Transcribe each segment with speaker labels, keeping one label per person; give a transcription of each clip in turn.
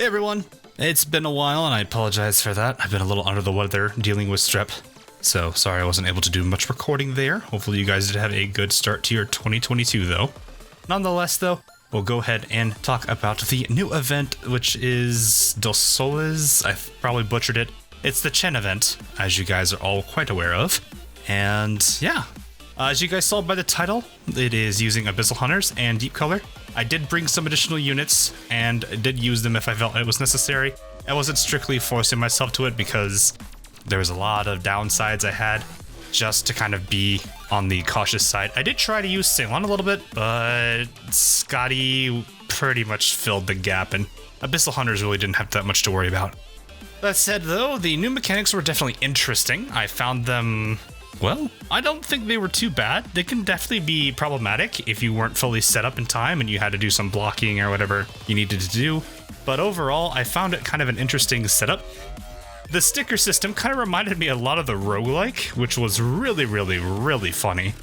Speaker 1: Hey everyone, it's been a while and I apologize for that. I've been a little under the weather dealing with strep. So sorry I wasn't able to do much recording there. Hopefully you guys did have a good start to your 2022 though. Nonetheless though, we'll go ahead and talk about the new event, which is Dossoles. I probably butchered it. It's the Chen event, as you guys are all quite aware of. And yeah, as you guys saw by the title, it is using Abyssal Hunters and Deepcolor. I did bring some additional units and did use them if I felt it was necessary. I wasn't strictly forcing myself to it because there was a lot of downsides I had just to kind of be on the cautious side. I did try to use Ceylon a little bit, but Scotty pretty much filled the gap and Abyssal Hunters really didn't have that much to worry about. That said though, the new mechanics were definitely interesting. I found them, well, I don't think they were too bad. They can definitely be problematic if you weren't fully set up in time and you had to do some blocking or whatever you needed to do. But overall, I found it kind of an interesting setup. The sticker system kind of reminded me a lot of the roguelike, which was really funny.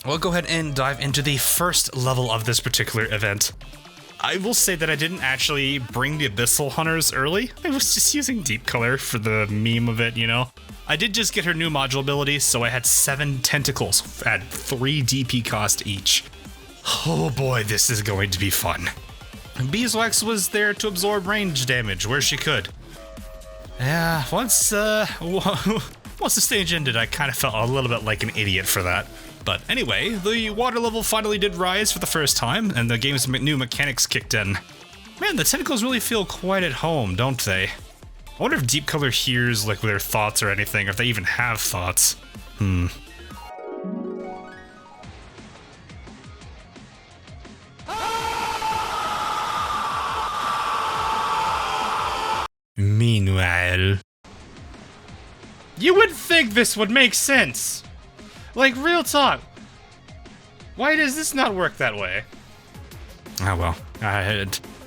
Speaker 1: We'll go ahead and dive into the first level of this particular event. I will say that I didn't actually bring the Abyssal Hunters early. I was just using Deepcolor for the meme of it, you know? I did just get her new module ability, so I had 7 tentacles at 3 DP cost each. Oh boy, this is going to be fun. Beeswax was there to absorb range damage where she could. Yeah, once the stage ended, I kind of felt a little bit like an idiot for that. But anyway, the water level finally did rise for the first time, and the game's new mechanics kicked in. Man, the tentacles really feel quite at home, don't they? I wonder if Deepcolor hears like their thoughts or anything, if they even have thoughts. Meanwhile, you would think this would make sense. Like, real talk. Why does this not work that way? Oh well,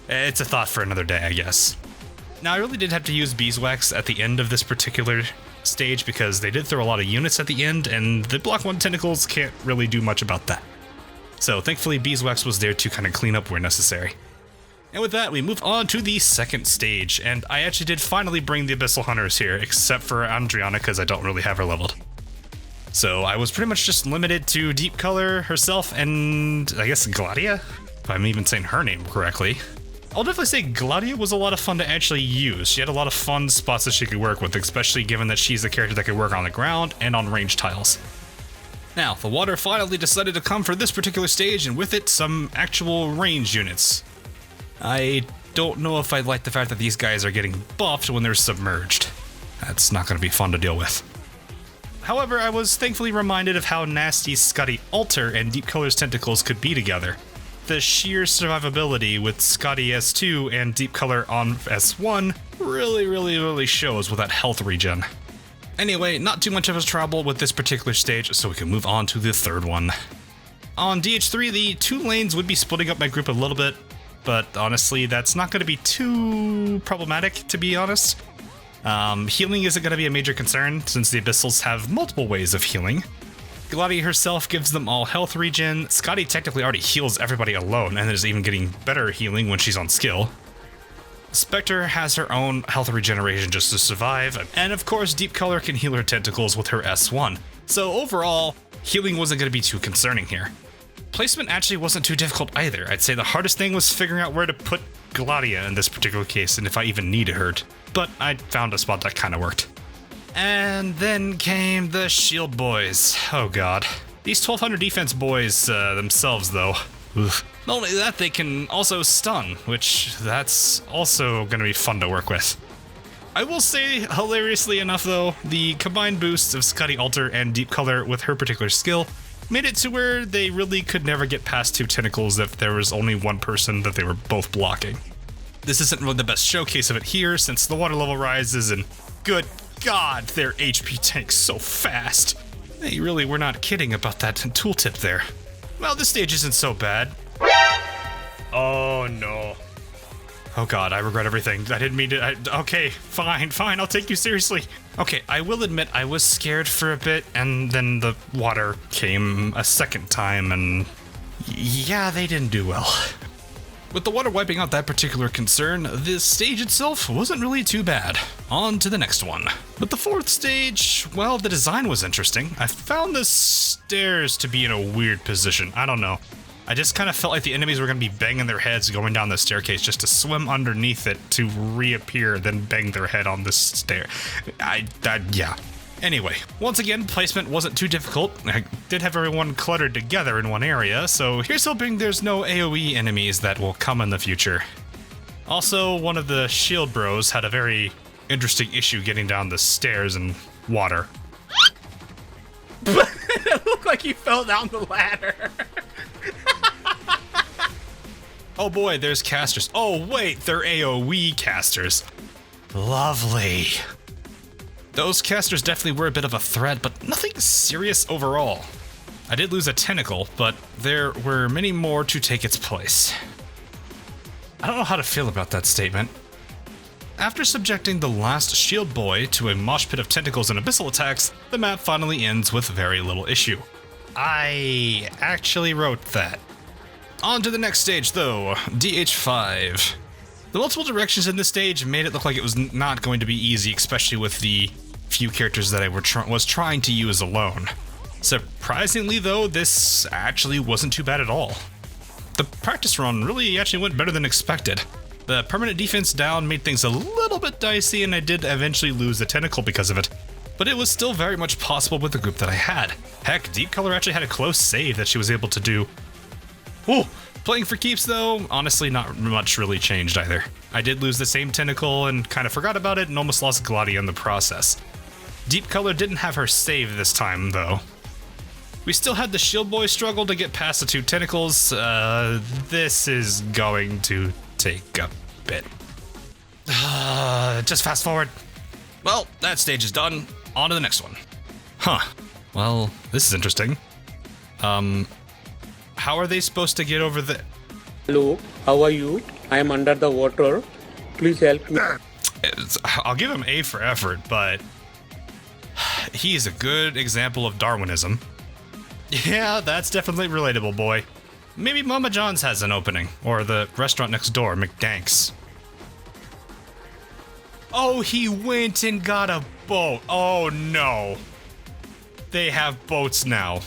Speaker 1: it's a thought for another day, I guess. Now, I really did have to use Beeswax at the end of this particular stage because they did throw a lot of units at the end, and the Block 1 tentacles can't really do much about that. So, thankfully, Beeswax was there to kind of clean up where necessary. And with that, we move on to the second stage, and I actually did finally bring the Abyssal Hunters here, except for Andriana, because I don't really have her leveled. So I was pretty much just limited to Deepcolor herself and, I guess, Gladia? If I'm even saying her name correctly. I'll definitely say Gladia was a lot of fun to actually use. She had a lot of fun spots that she could work with, especially given that she's a character that could work on the ground and on range tiles. Now, the water finally decided to come for this particular stage, and with it, some actual range units. I don't know if I like the fact that these guys are getting buffed when they're submerged. That's not going to be fun to deal with. However, I was thankfully reminded of how nasty Scotty Alter and Deepcolor's tentacles could be together. The sheer survivability with Scotty S2 and Deepcolor on S1 really shows with that health regen. Anyway, not too much of a trouble with this particular stage, so we can move on to the third one. On DH3, the 2 lanes would be splitting up my group a little bit, but honestly, that's not going to be too problematic, to be honest. Healing isn't going to be a major concern, since the Abyssals have multiple ways of healing. Gladia herself gives them all health regen. Scotty technically already heals everybody alone, and is even getting better healing when she's on skill. Spectre has her own health regeneration just to survive, and of course Deepcolor can heal her tentacles with her S1. So overall, healing wasn't going to be too concerning here. Placement actually wasn't too difficult either. I'd say the hardest thing was figuring out where to put Gladia in this particular case, and if I even needed her. But I found a spot that kind of worked. And then came the shield boys. Oh god. These 1200 defense boys themselves though. Oof. Not only that, they can also stun, which that's also going to be fun to work with. I will say, hilariously enough though, the combined boosts of Scotty Alter and Deepcolor with her particular skill made it to where they really could never get past 2 tentacles if there was only one person that they were both blocking. This isn't really the best showcase of it here since the water level rises and good god, their HP tanks so fast. They really were not kidding about that tooltip there. Well, this stage isn't so bad. Oh no. Oh god, I regret everything. I didn't mean to. Okay, fine, I'll take you seriously. Okay, I will admit I was scared for a bit, and then the water came a second time, and yeah, they didn't do well.
Speaker 2: With the water wiping out that particular concern, the stage itself wasn't really too bad. On to the next one. But the fourth stage, well, the design was interesting. I found the stairs to be in a weird position. I don't know. I just kind of felt like the enemies were going to be banging their heads going down the staircase just to swim underneath it to reappear, then bang their head on the stair. Yeah. Anyway, once again, placement wasn't too difficult. I did have everyone cluttered together in one area, so here's hoping there's no AoE enemies that will come in the future. Also, one of the shield bros had a very interesting issue getting down the stairs in water.
Speaker 1: It looked like he fell down the ladder.
Speaker 2: Oh boy, there's casters. Oh wait, they're AoE casters. Lovely. Those casters definitely were a bit of a threat, but nothing serious overall. I did lose a tentacle, but there were many more to take its place. I don't know how to feel about that statement. After subjecting the last shield boy to a mosh pit of tentacles and abyssal attacks, the map finally ends with very little issue. I actually wrote that. On to the next stage though, DH5. The multiple directions in this stage made it look like it was not going to be easy, especially with the few characters that I was trying to use alone. Surprisingly though, this actually wasn't too bad at all. The practice run really actually went better than expected. The permanent defense down made things a little bit dicey, and I did eventually lose a tentacle because of it. But it was still very much possible with the group that I had. Heck, Deepcolor actually had a close save that she was able to do. Oh, playing for keeps though, honestly not much really changed either. I did lose the same tentacle and kind of forgot about it and almost lost Gladia in the process. Deepcolor didn't have her save this time though. We still had the shield boy struggle to get past the two tentacles. This is going to take a bit. Just fast forward. Well, that stage is done. On to the next one. Huh. Well, this is interesting. How are they supposed to get over the...
Speaker 3: Hello, how are you? I am under the water. Please help me.
Speaker 2: I'll give him A for effort, but he is a good example of Darwinism. Yeah, that's definitely relatable, boy. Maybe Mama John's has an opening, or the restaurant next door, McDanks. Oh, he went and got a boat. Oh no. They have boats now.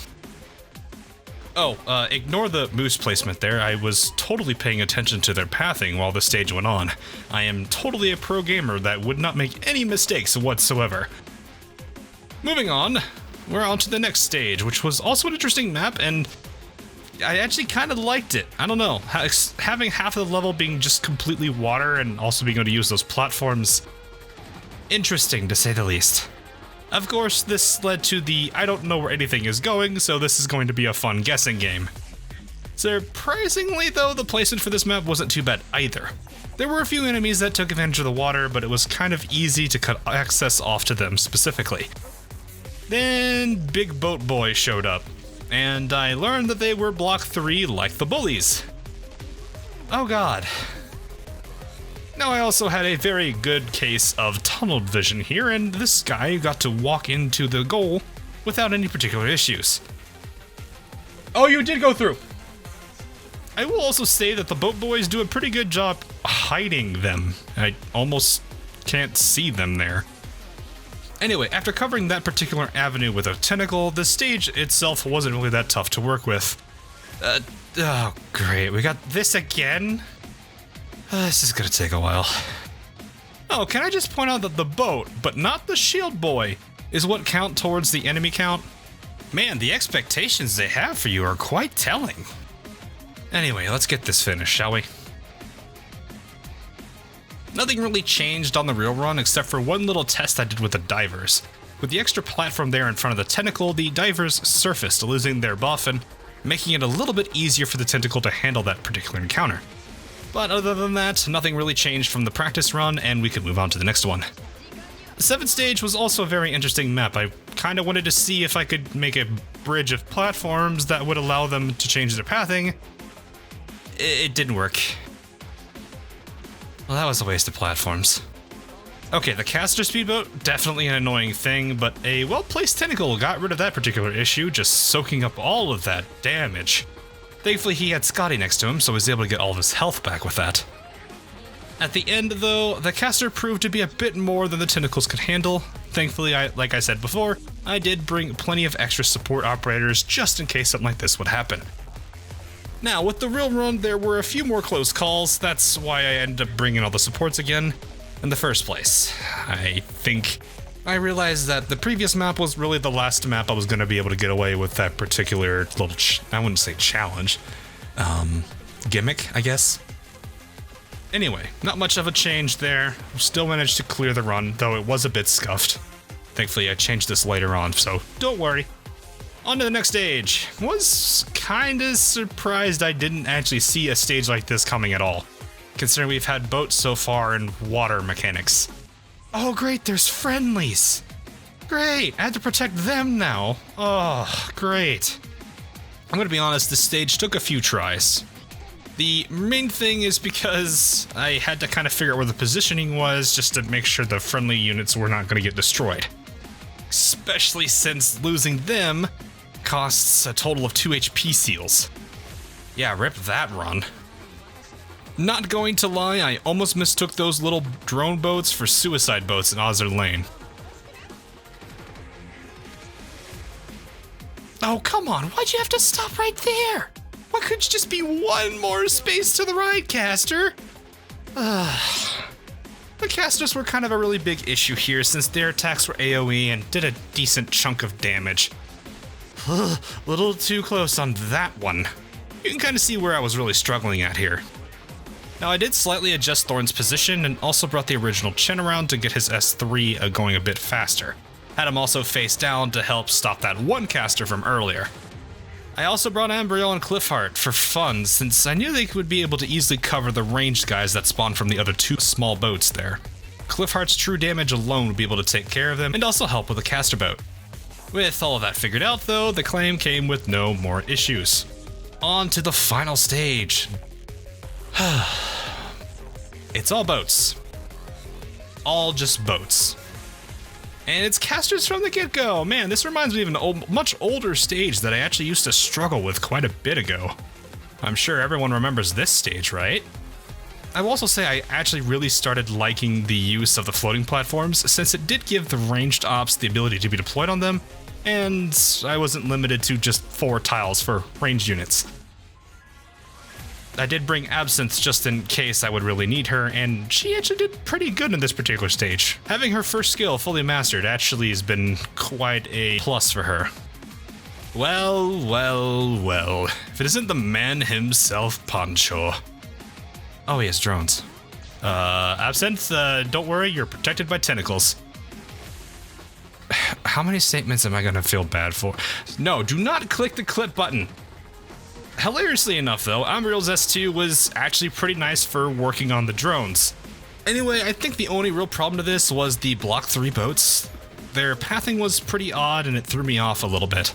Speaker 2: Oh, ignore the moose placement there. I was totally paying attention to their pathing while the stage went on. I am totally a pro gamer that would not make any mistakes whatsoever. Moving on, we're on to the next stage, which was also an interesting map, and I actually kind of liked it. I don't know, having half of the level being just completely water and also being able to use those platforms, interesting to say the least. Of course, this led to the I don't know where anything is going, so this is going to be a fun guessing game. Surprisingly though, the placement for this map wasn't too bad either. There were a few enemies that took advantage of the water, but it was kind of easy to cut access off to them specifically. Then Big Boat Boy showed up, and I learned that they were block 3 like the bullies. Oh god. Now I also had a very good case of tunnel vision here, and this guy got to walk into the goal without any particular issues.
Speaker 1: Oh, you did go through!
Speaker 2: I will also say that the boat boys do a pretty good job hiding them. I almost can't see them there. Anyway, after covering that particular avenue with a tentacle, the stage itself wasn't really that tough to work with. Oh great, we got this again? This is gonna take a while. Oh, can I just point out that the boat, but not the shield boy, is what count towards the enemy count? Man, the expectations they have for you are quite telling. Anyway, let's get this finished, shall we? Nothing really changed on the real run except for one little test I did with the divers. With the extra platform there in front of the tentacle, the divers surfaced, losing their buff and making it a little bit easier for the tentacle to handle that particular encounter. But other than that, nothing really changed from the practice run, and we could move on to the next one. The 7th stage was also a very interesting map. I kind of wanted to see if I could make a bridge of platforms that would allow them to change their pathing. It didn't work. Well, that was a waste of platforms. Okay, the caster speedboat, definitely an annoying thing, but a well-placed tentacle got rid of that particular issue, just soaking up all of that damage. Thankfully, he had Scotty next to him, so he was able to get all of his health back with that. At the end, though, the caster proved to be a bit more than the tentacles could handle. Thankfully, like I said before, I did bring plenty of extra support operators just in case something like this would happen. Now, with the real run, there were a few more close calls. That's why I ended up bringing all the supports again in the first place. I think I realized that the previous map was really the last map I was going to be able to get away with that particular little, I wouldn't say challenge, gimmick, I guess. Anyway, not much of a change there. Still managed to clear the run, though it was a bit scuffed. Thankfully, I changed this later on, so don't worry. On to the next stage. Was kinda surprised I didn't actually see a stage like this coming at all, considering we've had boats so far and water mechanics. Oh great, there's friendlies! Great, I have to protect them now. Oh, great. I'm gonna be honest, this stage took a few tries. The main thing is because I had to kind of figure out where the positioning was just to make sure the friendly units were not going to get destroyed. Especially since losing them costs a total of 2 HP seals. Yeah, rip that run. Not going to lie, I almost mistook those little drone boats for suicide boats in Ozzer Lane. Oh, come on, why'd you have to stop right there? Why couldn't you just be one more space to the right, caster? The casters were kind of a really big issue here since their attacks were AoE and did a decent chunk of damage. Little too close on that one. You can kind of see where I was really struggling at here. Now I did slightly adjust Thorn's position and also brought the original Chen around to get his S3 going a bit faster. Had him also face down to help stop that one caster from earlier. I also brought Ambriel and Cliffheart for fun, since I knew they would be able to easily cover the ranged guys that spawned from the other 2 small boats there. Cliffheart's true damage alone would be able to take care of them, and also help with the caster boat. With all of that figured out though, the claim came with no more issues. On to the final stage. It's all boats. All just boats. And it's casters from the get-go. Man, this reminds me of an much older stage that I actually used to struggle with quite a bit ago. I'm sure everyone remembers this stage, right? I will also say I actually really started liking the use of the floating platforms, since it did give the ranged ops the ability to be deployed on them, and I wasn't limited to just 4 tiles for ranged units. I did bring Absinthe just in case I would really need her, and she actually did pretty good in this particular stage. Having her first skill fully mastered actually has been quite a plus for her. Well, well, well. If it isn't the man himself, Pancho. Oh, he has drones. Absinthe, don't worry, you're protected by tentacles. How many statements am I gonna feel bad for? No, do not click the clip button. Hilariously enough though, Ambriel's S2 was actually pretty nice for working on the drones. Anyway, I think the only real problem to this was the Block 3 boats. Their pathing was pretty odd and it threw me off a little bit.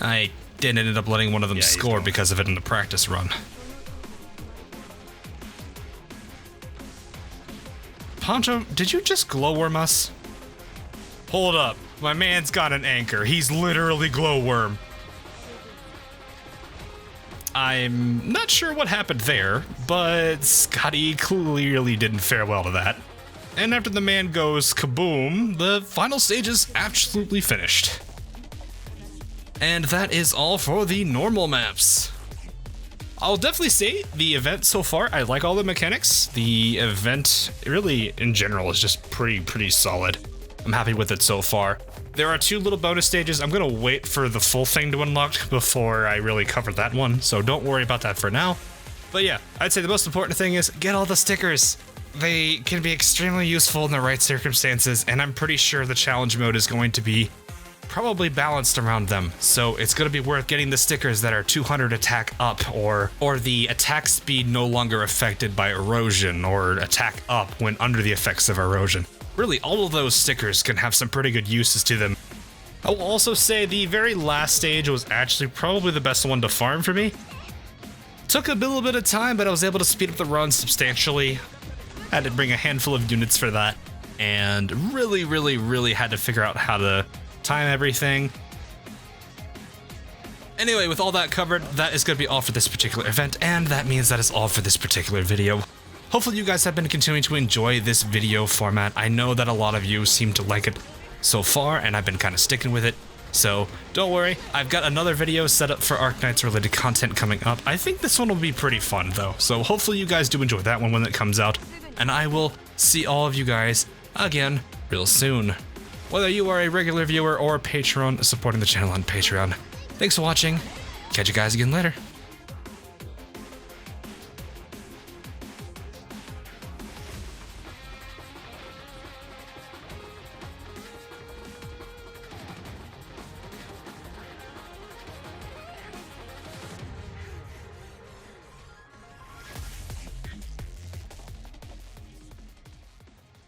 Speaker 2: I did end up letting one of them score because of it in the practice run. Pancho, did you just glowworm us? Hold up, my man's got an anchor. He's literally glowworm. I'm not sure what happened there, but Scotty clearly didn't fare well to that. And after the man goes kaboom, the final stage is absolutely finished. And that is all for the normal maps. I'll definitely say the event so far, I like all the mechanics. The event really in general is just pretty solid. I'm happy with it so far. There are 2 little bonus stages. I'm gonna wait for the full thing to unlock before I really cover that one, so don't worry about that for now. But yeah, I'd say the most important thing is get all the stickers. They can be extremely useful in the right circumstances, and I'm pretty sure the challenge mode is going to be probably balanced around them. So it's gonna be worth getting the stickers that are 200 attack up, or the attack speed no longer affected by erosion, or attack up when under the effects of erosion. Really, all of those stickers can have some pretty good uses to them. I will also say the very last stage was actually probably the best one to farm for me. Took a little bit of time, but I was able to speed up the run substantially. Had to bring a handful of units for that, and really had to figure out how to time everything. Anyway, with all that covered, that is going to be all for this particular event, and that means that is all for this particular video. Hopefully you guys have been continuing to enjoy this video format. I know that a lot of you seem to like it so far, and I've been kind of sticking with it. So don't worry, I've got another video set up for Arknights related content coming up. I think this one will be pretty fun though, so hopefully you guys do enjoy that one when it comes out, and I will see all of you guys again real soon. Whether you are a regular viewer or a patron supporting the channel on Patreon. Thanks for watching. Catch you guys again later.